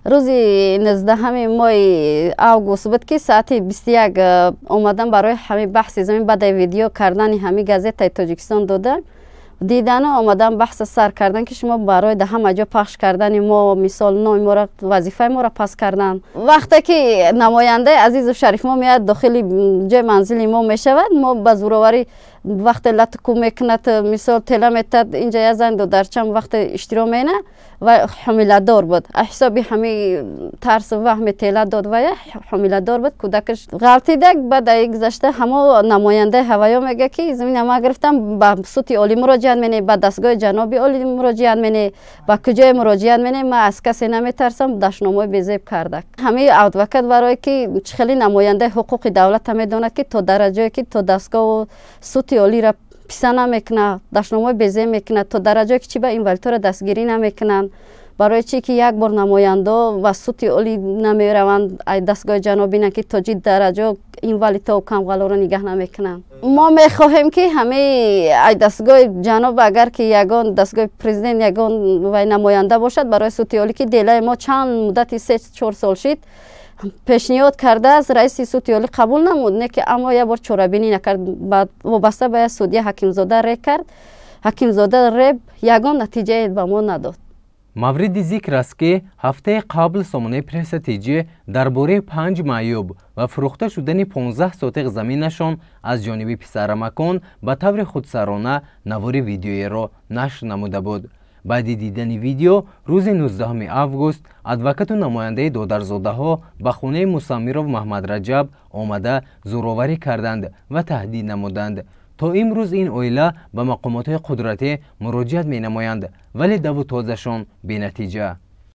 روزی 19 ماه август بود که ساعت 21 اومدم برای همین بحث زمین بعد ویدیو کردن همین گازت تاجیکستان دادم دیدن و اومدم بحث سر کردن که شما برای ده همه جا پخش کردن ما مثال نوع ما را وظیفه ما را پس کردن. وقتی که نماینده عزیز و شریف ما میاد داخل جای منزل ما میشود ما به زوروری وقت لطکو میکند مثال تلا میتد اینجا یه زن دو درچم وقت اشترا مینه و حامله دار بود حسابی همه ترس و وهم تلا داد و حامله دار بود کودکش غلطیدک بعد یک گذشته همه نماینده هوایا میگه که زمین ما گرفتم با صوت عالی مراجعت منه با دستگاه جنابی عالی مراجعت منه با کجای مراجعت منه ما از کسی نمیترسم داشنامه بیزیب کرده همه ادوکات برای که خیلی نماینده حقوق دولت میدونه که تا درجه که تا دستگاه و صوت عالی را پیسه نمیکنه داشنامه بیزه میکنه تا درجه که چی به این ولتور دستگیری نمیکنن برای چی که یک بار نماینده و صوت عالی نمیروند ای دستگاه جنابی نه که تا چی درجه این ولیتا و کمغلا را نگه نمیکنن. ما میخواهیم که همه ای دستگاه جناب اگر که یگان دستگاه پرزیدنت یگان و نماینده باشد برای صوت عالی که دیلای ما چند مدت 3-4 سال شد پیشنهاد کرده از رئیس صوت عالی قبول نمود نه که اما یه بار چورابینی نکرد بعد وابسته به سودی حکیمزاده ری کرد حکیمزاده ری یگان نتیجه به ما نداد. مورد ذکر است که هفته قبل سامانه پرس تیجی درباره 5 معیوب و فروخته شدن 15 سوتق زمینشان از جانب پسر مکان به طور خودسرانه نوار ویدیویی را نشر نموده بود. بعد دیدن ویدیو روز 19 август ادوکات و نماینده دادرزاده ها به خانه موسی محمد رجب آمده زوراوری کردند و تهدید نمودند. تا امروز این عائله به مقامات قدرتی مراجعت می نمایند ولی دو تازشان بی نتیجه.